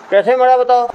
कैसे मरा बताओ?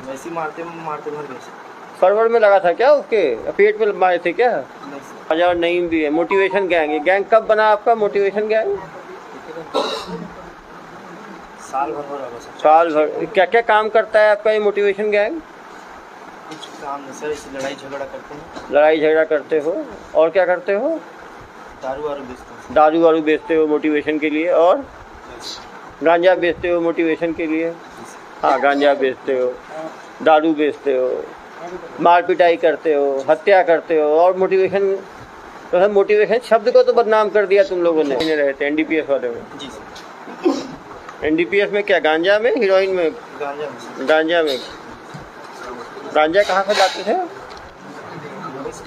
वैसे मारते मारते मर गए सर। सर्वर में लगा था क्या उसके? पेट में मारे थे क्या? नहीं सर। राजा और नईम भी है। मोटिवेशन गैंग है। गैंग कब बना आपका मोटिवेशन गैंग? साल भर हो रहा सर। साल भर। क्या क्या काम करता है आपका ये मोटिवेशन गैंग? कुछ काम नहीं सर, इसे लड़ाई झगड़ा करते हैं। लड़ाई झगड़ा करते हो और क्या करते हो? दारू वारू बेचते हैं। दारू वारू बेचते हो मोटिवेशन के लिए, और गांजा बेचते हो मोटिवेशन के लिए? हाँ, गांजा बेचते हो, दारू बेचते हो, मार पिटाई करते हो, हत्या करते हो, और मोटिवेशन तो मोटिवेशन शब्द को तो बदनाम कर दिया तुम लोगों ने। रहते एनडीपीएस वाले में। जी सर। एनडीपीएस में क्या, गांजा में, हीरोइन में? गांजा में सर। गांजा में। गांजा कहाँ से लाते थे?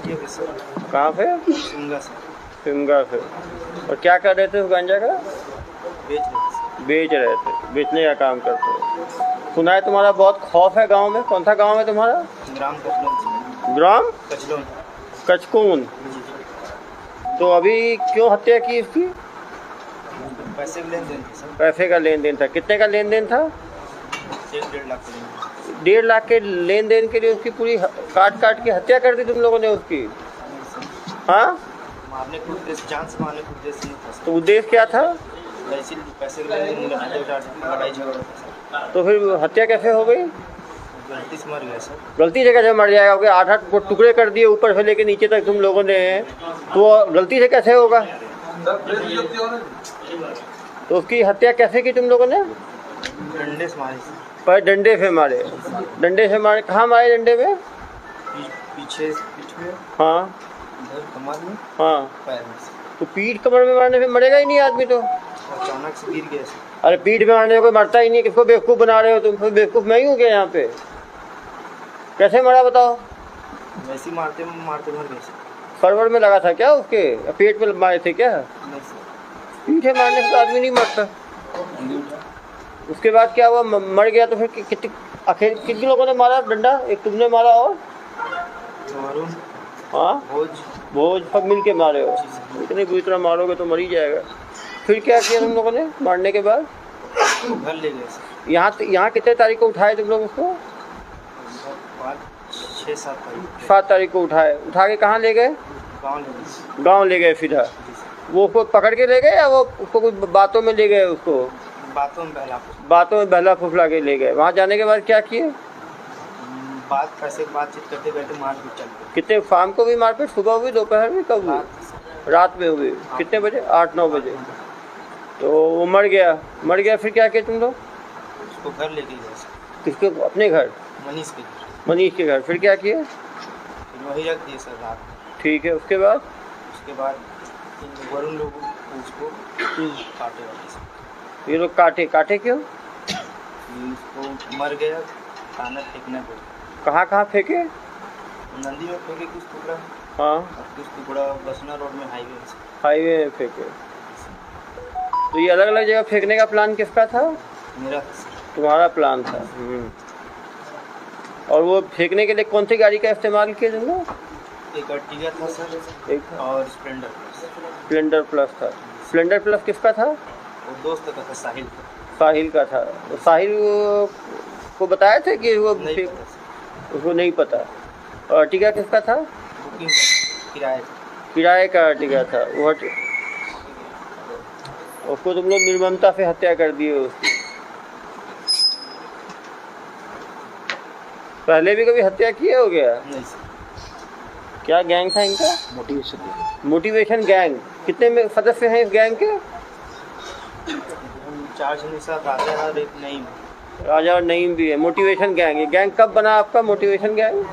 ये भी सर। कहाँ पे? सिंगा सर। सिमगा से। और क्या कर रहे थे उस गांजा का? बेच रहे थे सर। बेच रहे थे, बेचने का काम करते हो। सुना है तुम्हारा बहुत खौफ है गांव में। कौन सा गांव है तुम्हारा? ग्राम कचलोन। ग्राम कचलोन। कचकून। तो अभी क्यों हत्या की इसकी? पैसे का लेन देन थे सर। पैसे का लेन देन था। कितने का लेन देन था? 1-1.5 लाख का लेन देन। 1.5 लाख के लेन देन के लिए उसकी पूरी काट काट के हत्या कर दी तुम लोगों ने उसकी? हाँ, मारने को उद्देश्य, जान से मारने को उद्देश्य नहीं था सर। तो उद्देश्य क्या था? वैसे पैसे का लेन देन, लड़ाई झगड़ा था सर। तो फिर हत्या कैसे हो गई? गलती से मर गया सर। गलती से कैसे मर जाएगा? 8-8 टुकड़े कर दिए ऊपर से लेके नीचे तक तुम लोगों ने, तो गलती से कैसे होगा? तो उसकी हत्या कैसे की तुम लोगों ने? डंडे से मारे सर। पर डंडे से मारे। डंडे से मारे। कहाँ मारे डंडे में? पीछे पीठ में, हाँ इधर कमर में, हाँ। पैर में सर। तो पीठ कमर में मारने से मरेगा ही नहीं आदमी तो। अचानक से गिर गया सर। अरे पीठ में मारने से कोई मरता ही नहीं। किसको बेवकूफ़ बना रहे हो तुम? फिर बेवकूफ़ मैं ही हूँ क्या यहाँ पे? कैसे मरा बताओ? वैसे मारते मारते मर गए सर। सर्वर में लगा था क्या उसके? पेट में मारे थे क्या? नहीं सर। पीठे मारने से तो आदमी नहीं मरता। उसके बाद क्या हुआ? मर गया तो फिर कितने आखिर कितने लोगों ने मारा डंडा? एक तुमने मारा और? वरुण, हाँ, भोज सब मिल के मारे हो। इतने बुरी तरह मारोगे तो मर ही जाएगा। फिर क्या किया तुम लोगों ने मारने के बाद? घर ले गए सर। यहाँ कितने तारीख को उठाए तुम लोग उसको? 6-7 तारीख। 7 तारीख को उठाए। उठा के कहाँ ले गए? गाँव ले गए सर। गाँव ले गए सीधा? जी सर। वो उसको पकड़ के ले गए या वो उसको कुछ बातों में ले गए? उसको बातों में बहला फुसला के ले गए। वहाँ जाने के बाद क्या किए? बातचीत करते करते मारपीट चल गई। कितने शाम को भी मारपीट? सुबह हुई, दोपहर में, कब हुई? रात में हुई। कितने बजे? 8-9 बजे। तो वो मर गया। फिर क्या किया तुम लोग? उसको घर लेके गए सर। किसके? अपने घर? मनीष के घर। मनीष के घर। फिर क्या किए? फिर वही रख दिए सर रात में। ठीक है, उसके बाद? उसके बाद वरुण लोग उसको काटे वाले सर। ये लोग काटे क्यों? उसको मर गया, खाना फेंकना पड़ा। कहाँ फेंके? नदी में फेंके कुछ टुकड़ा, हाँ, और कुछ टुकड़ा बसना रोड में हाईवे में फेंके। तो ये अलग अलग जगह फेंकने का प्लान किसका था? मेरा था सर। तुम्हारा प्लान था। और वो फेंकने के लिए कौन सी गाड़ी का इस्तेमाल किया तुम लोग? एक अर्टिगा था सर, एक और स्प्लेंडर प्लस। स्प्लेंडर प्लस था। स्प्लेंडर प्लस किसका था? वो दोस्त का था, साहिल का। साहिल का था। तो साहिल को बताया था कि वो नहीं पता सर। उसको नहीं पता। और अर्टिगा किसका था? बुकिंग किराए था। किराए का अर्टिगा था वो। उसको तुम लोग निर्ममता से हत्या कर दिए उसकी। पहले भी कभी हत्या किए हो गया? नहीं सर। क्या गैंग था इनका? Motivation gang. कितने में सदस्य हैं इस गैंग के? 4 जन के साथ आते हैं और एक नहीं। राजा और नईम भी है। Motivation gang. ये गैंग कब बना आपका मोटिवेशन गैंग?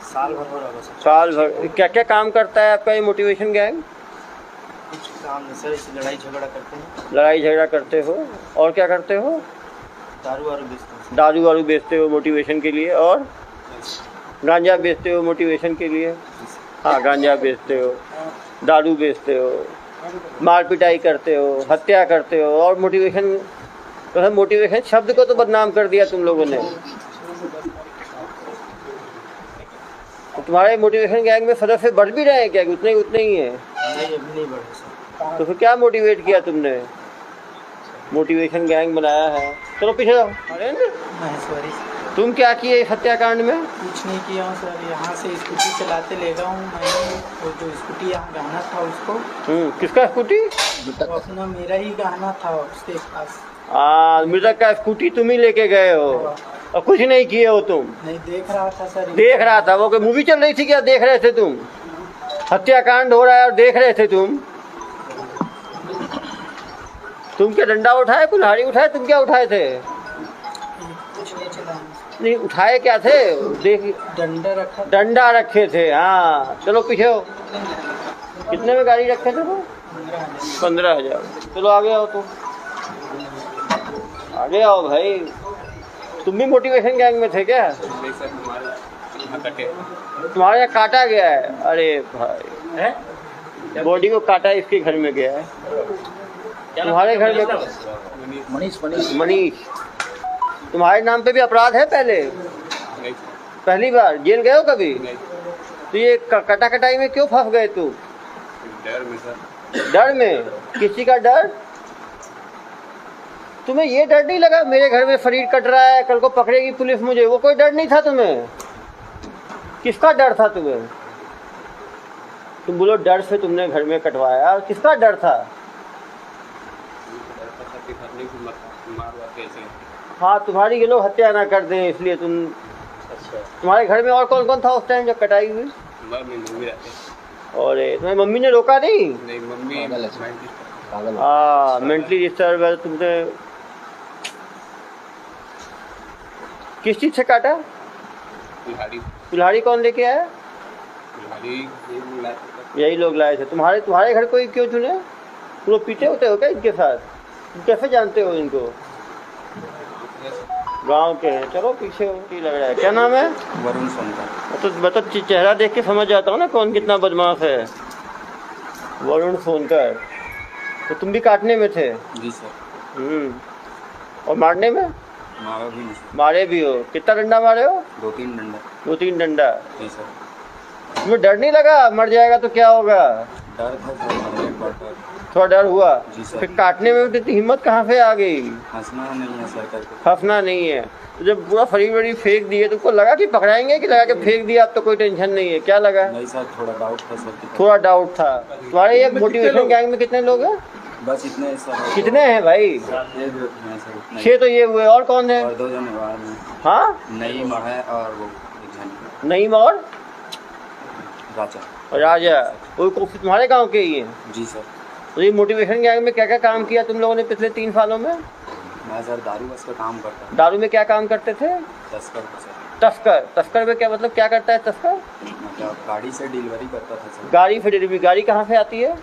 साल भर हो रहा सर। साल भर। क्या क्या काम करता है आपका ये मोटिवेशन गैंग? कुछ काम नहीं सर, इसे लड़ाई झगड़ा करते हैं। लड़ाई झगड़ा करते हो और क्या करते हो? दारू वारू बेचते हैं। दारू वारू बेचते हो मोटिवेशन के लिए, और गांजा बेचते हो मोटिवेशन के लिए? हाँ, गांजा बेचते हो, दारू बेचते हो, मार पिटाई करते हो, हत्या करते हो, और मोटिवेशन तो मोटिवेशन शब्द को तो बदनाम कर दिया तुम लोगों ने। तो तुम्हारे मोटिवेशन गैंग में सदस्य बढ़ भी रहे हैं क्या? उतने ही है? नहीं, अभी नहीं बढ़े सर। तो फिर क्या मोटिवेट किया तुमने? मोटिवेशन गैंग बनाया है। चलो पीछे जाओ। हरेंद्र, महेश्वरी। तुम क्या किए इस हत्याकांड में? कुछ नहीं किया हूँ सर, यहाँ से स्कूटी चलाते ले गया हूँ मैंने, वो जो स्कूटी यहाँ गहना था उसको। किसका स्कूटी? वो अपना मेरा ही गहना था उसके पास। मृतक का स्कूटी तुम ही लेके गए हो और कुछ नहीं किए हो तुम? नहीं, देख रहा था सर। देख रहा था? वो कोई मूवी चल रही थी क्या देख रहे थे तुम? हत्याकांड हो रहा है और देख रहे थे तुम? तुम क्या डंडा उठाए, कुल्हाड़ी उठाए, तुम क्या उठाए थे? कुछ नहीं चला। नहीं उठाए क्या थे? देख, डंडा रखे थे। हाँ चलो पीछे हो। कितने में गाड़ी रखे थे वो? 15,000। चलो आगे आओ, तुम आगे आओ भाई। तुम भी मोटिवेशन गैंग में थे क्या? तुम्हारे यहाँ काटा गया है? अरे भाई, बॉडी को काटा इसके घर में गया है। तुम्हारे घर में मनीष, तुम्हारे नाम पे भी अपराध है पहले? नहीं। पहली बार जेल गए हो कभी? तो ये कटा कटाई में क्यों फंस गए तू? डर में सर। डर में? किसी का डर? तुम्हें ये डर नहीं लगा मेरे घर में शरीर कट रहा है, कल को पकड़ेगी पुलिस मुझे? वो कोई डर नहीं था तुम्हें? किसका डर था तुम्हें? तुम बोलो डर से तुमने घर में कटवाया, किसका डर था? हाँ, तुम्हारी ये लोग हत्या ना कर दें इसलिए तुम। अच्छा, तुम्हारे घर में और कौन कौन था उस टाइम जब कटाई हुई? मम्मी रहते। और तुम्हारी मम्मी ने रोका नहीं? नहीं, मम्मी मेंटली डिस्टर्ब है। तुमने किस चीज से काटा? कुल्हाड़ी कौन लेके आया? यही लोग लाए थे। तुम्हारे घर कोई क्यों चुने? तुम लोग पीते होते हो क्या इनके साथ? तुम कैसे जानते हो इनको? गांव के हैं। चलो पीछे हो। की लग रहा है, क्या नाम है? वरुण सोनकर। मैं तो चेहरा देख के समझ जाता हूँ ना कौन कितना बदमाश है। वरुण सोनकर। तो तुम भी काटने में थे? जी सर। और मारने में? मारा भी नहीं। मारे भी हो? कितना डंडा मारे हो? 2-3 डंडा। 2-3 डंडा। जी सर। तुम्हें डर नहीं लगा मर जाएगा तो क्या होगा? डर था सर, थोड़ा डर हुआ। जी सर। फिर काटने में इतनी हिम्मत कहाँ से आ गई? हंसना नहीं है सर करके। हंसना नहीं है। तो जब पूरा शरीर वरीर फेंक दिए तुमको लगा कि पकड़ाएंगे, कि लगा के फेंक दिया अब तो कोई टेंशन नहीं है? क्या लगा? नहीं सर, थोड़ा डाउट था सर। थोड़ा डाउट था। तुम्हारे ये मोटिवेशन गैंग में कितने लोग हैं? बस इतने सर। कितने हैं भाई? 6 तो ये हुए, और कौन है? और 2 जन बाहर में। हाँ, नईम है और वो एक जन। नईम और राजा। वो तुम्हारे गांव के ही हैं? जी सर। तो ये मोटिवेशन गैंग में क्या क्या काम किया तुम लोगों ने पिछले 3 सालों में? मैं सर दारू बस का काम करता हूँ। दारू में क्या काम करते थे? तस्कर का सर। तस्कर में क्या मतलब, क्या करता है तस्कर? मतलब गाड़ी से डिलीवरी करता था सर। गाड़ी से डिलीवरी? गाड़ी कहाँ से आती है?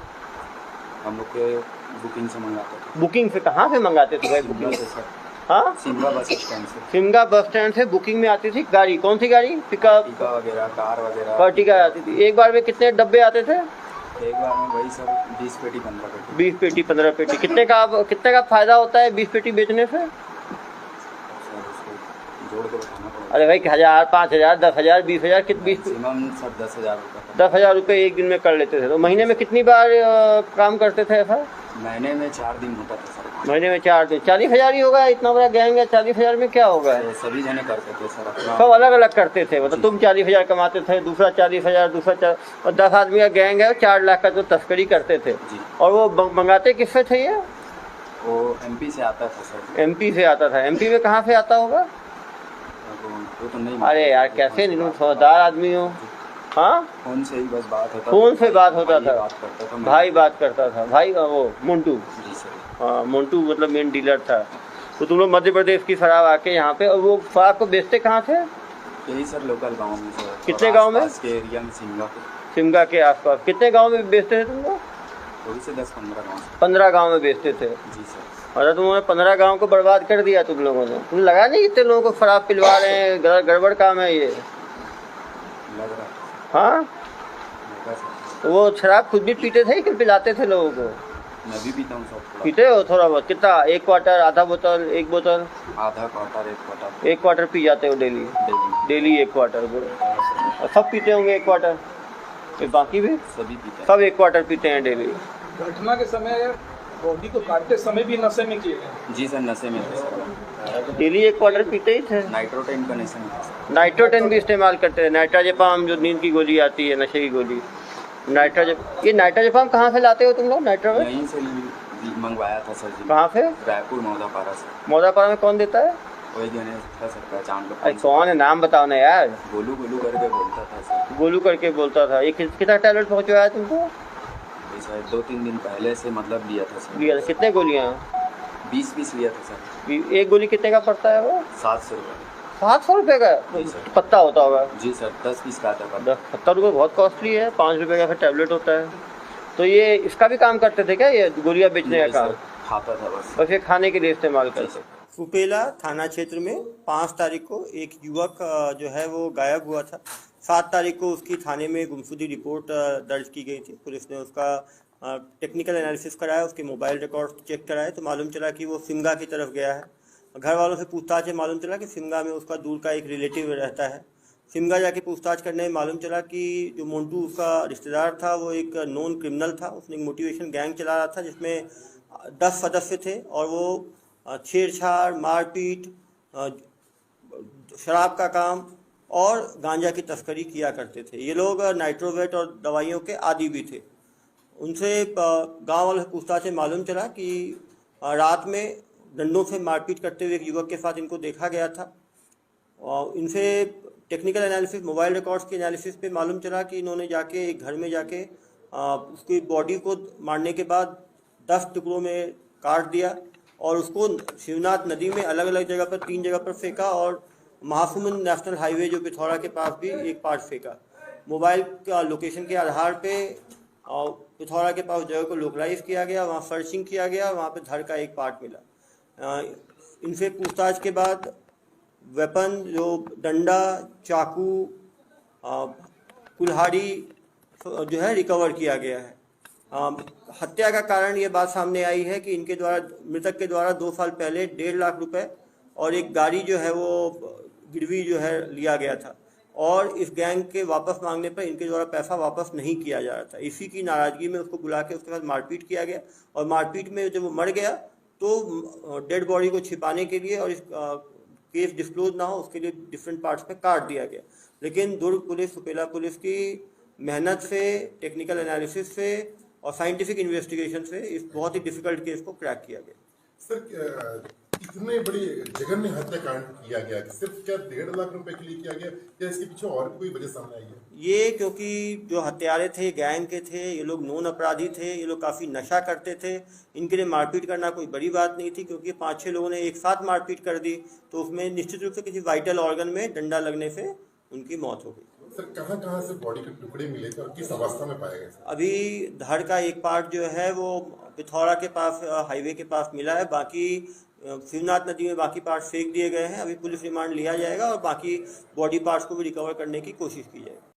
हम लोग के बुकिंग से मंगाते थे। बुकिंग से? कहाँ से मंगाते थे भाई बुकिंग से? सर। हाँ, सिमगा बस स्टैंड से। सिमगा बस स्टैंड से बुकिंग में आती थी गाड़ी? कौन सी गाड़ी? पिकअप वगैरह, कार वगैरह। अर्टिगा आती थी। एक बार में कितने डब्बे आते थे? एक बार में वही सर 20 पेटी 15 पेटी। 20 पेटी 15 पेटी। कितने का फायदा होता है 20 पेटी बेचने से? जोड़ के बताना पड़ेगा। अरे भाई 1000, 5000, 10,000, 20,000, कितने? मैक्सिमम सर 10,000 रुपये। 10,000 रुपये एक दिन में कर लेते थे। तो महीने में कितनी बार काम करते थे ऐसा? महीने में 4 दिन होता था सर। महीने में 4 दिन। 40,000 ही होगा? इतना बड़ा गैंग है, 40,000 में क्या होगा? सभी जने करते थे सर अपना। सब अलग अलग करते थे? मतलब तुम 40,000 कमाते थे, दूसरा 40,000, दूसरा और 10 आदमी का गैंग है, 4 लाख का तो तस्करी करते थे। और वो मंगाते किससे थे ये? वो MP से आता था सर। MP से आता था? MP में कहाँ से आता होगा? वो तो नहीं। अरे यार कैसे नहीं, तुम समझदार आदमी हो। हाँ, फोन से ही बस बात होता। फोन से बात होता था? भाई बात करता था। भाई वो मोन्टू? जी सर। हाँ, मोन्टू मतलब मेन डीलर था। तो तुम लोग मध्य प्रदेश की शराब आके यहाँ पे, और वो शराब को बेचते कहाँ थे? यही सर लोकल गांव में सर। कितने गांव में? के एरिया में सिमगा के आसपास। कितने गांव में बेचते थे तुम लोग? थोड़ी से 10-15 गाँव। 15 गाँव में बेचते थे? जी सर। और तुमने 15 गाँव को बर्बाद कर दिया तुम लोगों ने। तुम्हें लगा नहीं इतने लोगों को शराब पिलवा रहे हैं, गड़बड़ काम है ये? लग रहा। हाँ, तो वो शराब खुद भी पीते थे कि पिलाते थे लोगों को? मैं भी पीता हूँ सर। पीते हो थोड़ा बहुत? कितना? 1 क्वार्टर, आधा बोतल, 1 बोतल? आधा क्वार्टर, 1 क्वार्टर। 1 क्वार्टर पी जाते हो डेली? Daily 1 quarter. और सब पीते होंगे 1 क्वार्टर? फिर बाकी भी सभी पीते हैं। सब 1 क्वार्टर पीते हैं डेली? घटना के समय बॉडी को काटते समय भी नशे में किए गए। जी सर, नशे में थे सर। डेली एक क्वार्टर पीते ही थे। नाइट्रोटेन का नशे में था सर। नाइट्रोटेन भी इस्तेमाल करते थे, नाइट्राजेपाम जो नींद की गोली आती है, नशे की गोली। ये नाइट्राजेपाम कहाँ से लाते हो तुम लोग? नाइट्रोवेट यहीं से मंगवाया था सर जी। कहाँ से? रायपुर मौदापारा से। मौदापारा में कौन देता है? वही गणेश था सर, पहचान का। अरे कौन है, नाम बताओ ना यार। गोलू गोलू करके बोलता था सर। गोलू करके बोलता था। ये कितना टैबलेट पहुँचवाया तुमको? ये सर 2-3 दिन पहले से मतलब लिया था सर। लिया था। कितने गोलियाँ? 20 लिया था सर। एक गोली कितने का पड़ता है वो? 700 रुपये। 700 रुपये का जी सर। पत्ता होता होगा? जी सर, 10 पीस का आता था। 70 रुपये बहुत कॉस्टली है। 5 रुपये का फिर टैबलेट होता है। तो ये इसका भी काम करते थे क्या, ये गोलियाँ बेचने का काम? खाता था बस। बस ये खाने के लिए इस्तेमाल जी करते। सर। सुपेला थाना क्षेत्र में 5 तारीख को एक युवक जो है वो गायब हुआ था। 7 तारीख को उसकी थाने में गुमशुदगी रिपोर्ट दर्ज की गई थी। पुलिस ने उसका टेक्निकल एनालिसिस कराया, उसके मोबाइल रिकॉर्ड चेक कराए तो मालूम चला कि वो सिमगा की तरफ गया है। घर वालों से पूछताछ में मालूम चला कि सिमगा में उसका दूर का एक रिलेटिव रहता है। सिमगा जाके पूछताछ करने में मालूम चला कि जो मोन्टू उसका रिश्तेदार था वो एक नॉन क्रिमिनल था। उसने एक मोटिवेशन गैंग चला रहा था जिसमें 10 सदस्य थे और वो छेड़छाड़, मारपीट, शराब का काम और गांजा की तस्करी किया करते थे। ये लोग नाइट्रोवेट और दवाइयों के आदी भी थे। उनसे गांव वालों से पूछताछ में मालूम चला कि रात में डंडों से मारपीट करते हुए एक युवक के साथ इनको देखा गया था। और इनसे टेक्निकल एनालिसिस, मोबाइल रिकॉर्ड्स के एनालिसिस पे मालूम चला कि इन्होंने जाके एक घर में जाके उसकी बॉडी को मारने के बाद 10 टुकड़ों में काट दिया और उसको शिवनाथ नदी में अलग अलग जगह पर 3 जगह पर फेंका और महासमुंद नेशनल हाईवे जो पिथौरा के पास भी एक पार्ट फेंका। मोबाइल का लोकेशन के आधार पे पिथौरा के पास जगह को लोकलाइज किया गया, वहाँ सर्चिंग किया गया, वहाँ पे धड़ का एक पार्ट मिला। इनसे पूछताछ के बाद वेपन जो डंडा, चाकू, कुल्हाड़ी जो है रिकवर किया गया है। हत्या का कारण ये बात सामने आई है कि इनके द्वारा, मृतक के द्वारा 2 साल पहले 1.5 लाख रुपए और एक गाड़ी जो है वो गिरवी जो है लिया गया था और इस गैंग के वापस मांगने पर इनके द्वारा पैसा वापस नहीं किया जा रहा था। इसी की नाराज़गी में उसको बुला के उसके बाद मारपीट किया गया और मारपीट में जब वो मर गया तो डेड बॉडी को छिपाने के लिए और इस केस डिस्क्लोज ना हो उसके लिए डिफरेंट पार्ट्स में काट दिया गया। लेकिन दुर्ग पुलिस, सुपेला पुलिस की मेहनत से, टेक्निकल एनालिसिस से और साइंटिफिक इन्वेस्टिगेशन से इस बहुत ही डिफिकल्ट केस को क्रैक किया गया। सर, इतने बड़ी जघन्य हत्याकांड किया गया, सिर्फ क्या 1.5 लाख रुपए के लिए किया गया या इसके पीछे और भी कोई वजह सामने आई है? ये क्योंकि जो हत्यारे थे गैंग के थे, ये लोग नॉन अपराधी थे, ये लोग काफ़ी नशा करते थे। इनके लिए मारपीट करना कोई बड़ी बात नहीं थी क्योंकि 5-6 लोगों ने एक साथ मारपीट कर दी तो उसमें निश्चित रूप से किसी वाइटल ऑर्गन में डंडा लगने से उनकी मौत हो गई। सर, कहाँ से बॉडी के टुकड़े मिले थे और किस अवस्था में पाए गए? अभी धड़ का एक पार्ट जो है वो पिथौरा के पास हाईवे के पास मिला है, बाकी शिवनाथ नदी में बाकी पार्ट फेंक दिए गए हैं। अभी पुलिस रिमांड लिया जाएगा और बाकी बॉडी पार्ट्स को भी रिकवर करने की कोशिश की जाएगी।